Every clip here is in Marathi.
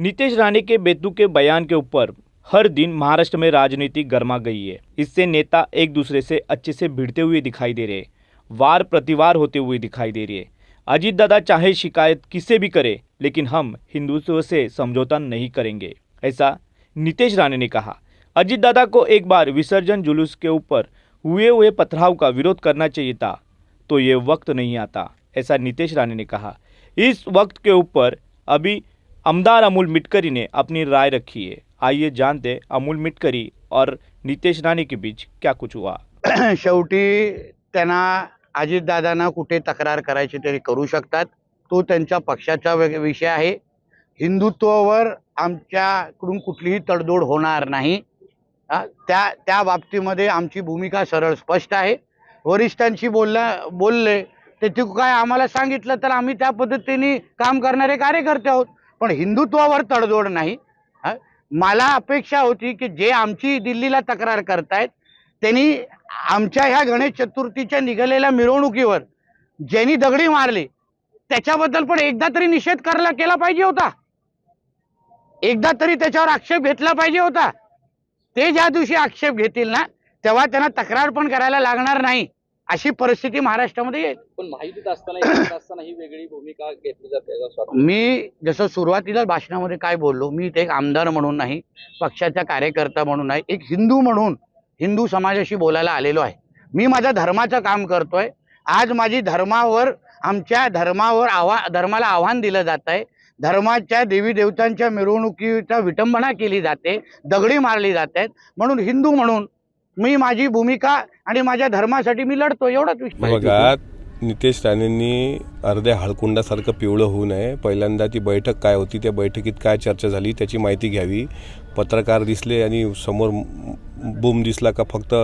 नीतीश राणे के बेतुके बयान के ऊपर हर दिन महाराष्ट्र में राजनीति गर्मा गई है। इससे नेता एक दूसरे से अच्छे से भिड़ते हुए दिखाई दे रहे हैं, वार प्रतिवार होते हुए दिखाई दे रही है। अजीत दादा चाहे शिकायत किसे भी करे, लेकिन हम हिंदुत्व से समझौता नहीं करेंगे, ऐसा नीतीश राणे ने कहा। अजीत दादा को एक बार विसर्जन जुलूस के ऊपर हुए पथराव का विरोध करना चाहिए था, तो ये वक्त नहीं आता, ऐसा नीतीश राणे ने कहा। इस वक्त के ऊपर अभी आमदार अमोल मिटकरी ने अपनी राय रखी है। आइए जानते अमोल मिटकरी और नीतीश राणे के बीच क्या कुछ हुआ। शेवटी त्यांना अजितदादांना कुठे तक्रार करायची तरी करू शकतात, तो त्यांच्या पक्षाचा विषय आहे। हिंदुत्वावर आमच्याकडून कुठलीही तडजोड होणार नाही। त्या बाबतीमध्ये आमची भूमिका सरळ स्पष्ट आहे। वरिष्ठांशी बोलले ते काय आम्हाला सांगितलं तर आम्ही त्या पद्धतीने काम करणारे कार्यकर्ते आहोत, पण हिंदुत्वावर तडजोड नाही। मला अपेक्षा होती की जे आमची दिल्लीला तक्रार करतायत त्यांनी आमच्या ह्या गणेश चतुर्थीच्या निघालेल्या मिरवणुकीवर ज्यांनी दगडी मारली त्याच्याबद्दल पण एकदा तरी निषेध केला पाहिजे होता, एकदा तरी त्याच्यावर आक्षेप घेतला पाहिजे होता। ते ज्या दिवशी आक्षेप घेतील ना तेव्हा त्यांना तक्रार पण करायला लागणार नाही, अशी परिस्थिती महाराष्ट्रामध्ये येईल। पण माहितीत असताना ही वेगळी भूमिका घेतली जाते। मी जसं सुरुवातीला भाषणामध्ये काय बोललो, मी एक आमदार म्हणून नाही, पक्षाचा कार्यकर्ता म्हणून नाही, एक हिंदू म्हणून हिंदू समाजाशी बोलायला आलेलो आहे। मी माझ्या धर्माचं काम करतोय। आज माझी धर्मावर आमच्या धर्माला आव्हान दिलं जात आहे। धर्माच्या देवी देवतांच्या मिरवणुकीचा विटंबना केली जाते, दगडी मारली जातात, म्हणून हिंदू म्हणून मी माझी भूमिका आणि माझ्या धर्मासाठी मी लढतो, एवढाच विषय। बघा, नितेश राणेंनी अर्ध्या हळकुंडासारखं पिवळं होऊ नये। पहिल्यांदा ती बैठक काय होती, त्या बैठकीत काय चर्चा झाली त्याची माहिती घ्यावी। पत्रकार दिसले आणि समोर बूम दिसला का फक्त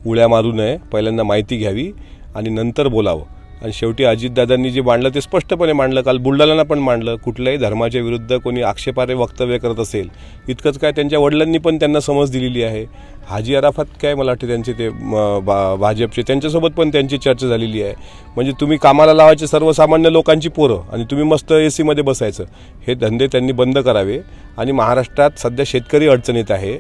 उड्या मारू नये, पहिल्यांदा माहिती घ्यावी आणि नंतर बोलावं। आणि शेवटी अजितदादांनी जे मांडलं ते स्पष्टपणे मांडलं, काल बुलढाण्याला पण मांडलं। कुठल्याही धर्माच्या विरुद्ध कोणी आक्षेपार्ह वक्तव्य करत असेल, इतकंच काय त्यांच्या वडिलांनी पण त्यांना समज दिलेली आहे। हाजी अराफत काय मला वाटते त्यांचे ते भाजपचे, त्यांच्यासोबत पण त्यांची चर्चा झालेली आहे। म्हणजे तुम्ही कामाला लावायचे सर्वसामान्य लोकांची पोरं आणि तुम्ही मस्त AC मध्ये बसायचं, हे धंदे त्यांनी बंद करावे। आणि महाराष्ट्रात सध्या शेतकरी अडचणीत आहे।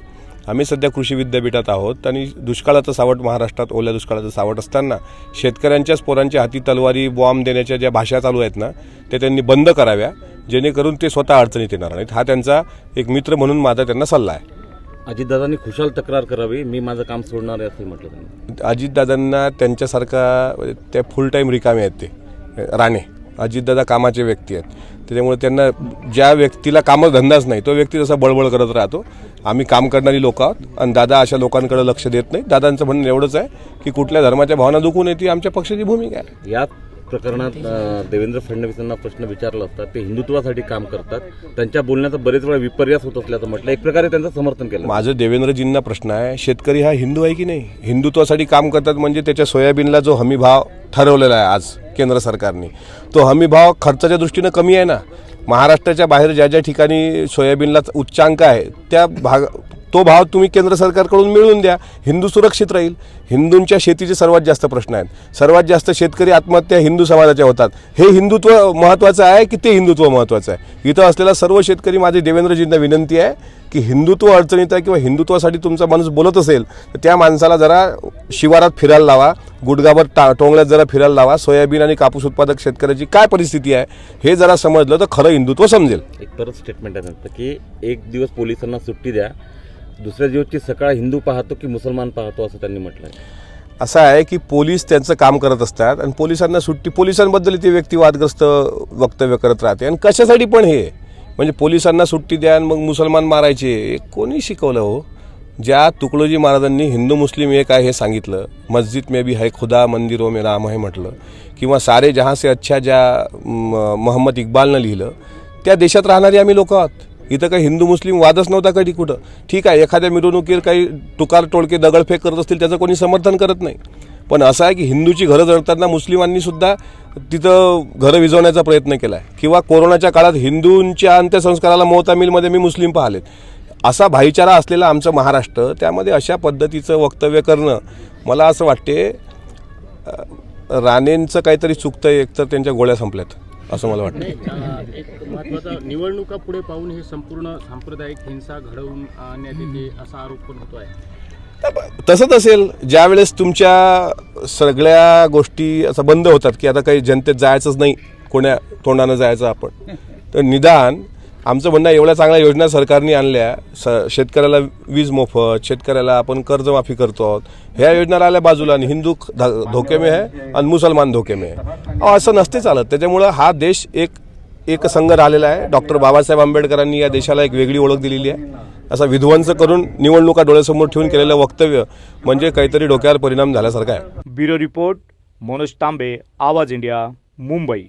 आम्ही सध्या कृषी विद्यापीठात आहोत आणि दुष्काळाचं सावट महाराष्ट्रात, ओल्या दुष्काळाचं सावट असताना शेतकऱ्यांच्याच पोरांच्या हाती तलवारी बॉम्ब देण्याच्या ज्या भाषा चालू आहेत ना, ते त्यांनी बंद कराव्या, जेणेकरून ते स्वतः अडचणीत येणार नाहीत। हा त्यांचा एक मित्र म्हणून माझा त्यांना सल्ला आहे। अजितदादांनी खुशाल तक्रार करावी, मी माझं काम सोडणार आहे असं म्हटलं त्यांनी। अजितदादांना त्यांच्यासारखा ते फुल टाईम रिकामे आहेत ते राणे। अजितदादा कामाचे व्यक्ती आहेत, त्याच्यामुळे त्यांना ज्या व्यक्तीला कामधंदाच नाही तो व्यक्ती तसा बळबळ करत राहतो। आम्ही काम करणारी लोक आहोत आणि दादा अशा लोकांकडे लक्ष देत नाही। दादांचं म्हणणं एवढंच आहे की कुठल्या धर्माच्या भावना दुखू नये, ती आमच्या पक्षाची भूमिका आहे। या प्रकरणात देवेंद्र फडणवीसांना प्रश्न विचारला असता, ते हिंदुत्वासाठी काम करतात, त्यांच्या बोलण्याचा बरेच वेळा विपर्यास होत असल्याचं म्हटलं, एक प्रकारे त्यांचं समर्थन केलं। माझं देवेंद्रजींना प्रश्न आहे, शेतकरी हा हिंदू आहे की नाही? हिंदुत्वासाठी काम करतात म्हणजे त्याच्या सोयाबीनला जो हमी भाव ठरवलेला आहे आज केंद्र सरकारने, तो हमी भाव खर्चाच्या दृष्टीनं कमी आहे ना। महाराष्ट्राच्या बाहेर ज्या ज्या ठिकाणी सोयाबीनला उच्चांक आहे तो भाव तुम्ही केंद्र सरकारकडून मिळवून द्या, हिंदू सुरक्षित राहील। हिंदूंच्या शेतीचे सर्वात जास्त प्रश्न आहेत, सर्वात जास्त शेतकरी आत्महत्या हिंदू समाजाच्या होतात। हे हिंदुत्व महत्त्वाचं आहे की ते हिंदुत्व महत्त्वाचं आहे? इथं असलेला सर्व शेतकरी, माझी देवेंद्रजींना विनंती आहे की हिंदुत्व अडचणीत आहे किंवा हिंदुत्वासाठी तुमचा माणूस बोलत असेल तर त्या माणसाला जरा शिवारात फिरायला लावा, गुडगावर टोंगल्यात जरा फिरायला लावा। सोयाबीन आणि कापूस उत्पादक शेतकऱ्याची काय परिस्थिती आहे हे जरा समजलं तर खरं हिंदुत्व समजेल। एक परत स्टेटमेंट आहे त्यांचं की एक दिवस पोलिसांना सुट्टी द्या, दुसऱ्या दिवसची सकाळ हिंदू पाहतो की मुसलमान पाहतो, असं त्यांनी म्हटलं आहे। असं आहे की पोलीस त्यांचं काम करत असतात आणि पोलिसांना सुट्टी, पोलिसांबद्दल ते व्यक्ती वादग्रस्त वक्तव्य करत राहते। आणि कशासाठी पण हे म्हणजे पोलिसांना सुट्टी द्या आणि मग मुसलमान मारायचे, कोणी शिकवलं हो? ज्या तुकडोजी महाराजांनी हिंदू मुस्लिम एक आहे हे सांगितलं, मस्जिद में भी है खुदा मंदिरों में राम आहे म्हटलं, किंवा सारे जहाँ से अच्छा ज्या मोहम्मद इक्बालनं लिहिलं, त्या देशात राहणारी आम्ही लोक आहोत। इथं काही हिंदू मुस्लिम वादच नव्हता कधी कुठं। ठीक आहे, एखाद्या मिरवणुकीवर काही टुकार टोळके दगडफेक करत असतील त्याचं कोणी समर्थन करत नाही, पण असं आहे की हिंदूची घरं जळताना मुस्लिमांनी सुद्धा तिथं घरं विझवण्याचा प्रयत्न केला आहे, किंवा कोरोनाच्या काळात हिंदूंच्या अंत्यसंस्काराला मोहता मिलमध्ये मी मुस्लिम पाहिलेत। असा भाईचारा असलेला आमचं महाराष्ट्र, त्यामध्ये अशा पद्धतीचं वक्तव्य करणं, मला असं वाटते राणेंचं काहीतरी चुकतं आहे, एकतर त्यांच्या गोळ्या संपल्यात। असं मला वाटतं. एक महत्त्वाचा निवडणुका पुढे पाहून हे संपूर्ण सांप्रदायिक हिंसा घडवून आणण्यात येते असा आरोप पण होतो आहे. तसंच असेल ज्यावेळेस तुमच्या सगळ्या गोष्टी असं बंद होतात की आता काही जनतेत जायचंच नाही, कोण्या तोंडानं जायचं आपण, तर निदान आमचं म्हणणं एवढ्या चांगल्या योजना सरकारने आणल्या, शेतकऱ्याला वीज मोफत, शेतकऱ्याला आपण कर्जमाफी करतो आहोत, ह्या योजना राहिल्या बाजूला आणि हिंदू धोके में आहे आणि मुसलमान धोके में आहे. असं नसते चालत. त्याच्यामुळं हा देश एक संघ राहिलेला आहे. डॉक्टर बाबासाहेब आंबेडकरांनी या देशाला एक वेगळी ओळख दिलेली आहे. असा विध्वंस करून निवडणुका डोळ्यासमोर ठेवून केलेलं वक्तव्य म्हणजे काहीतरी डोक्यावर परिणाम झाल्यासारखा आहे. ब्युरो रिपोर्ट, मनोज तांबे, आवाज इंडिया, मुंबई.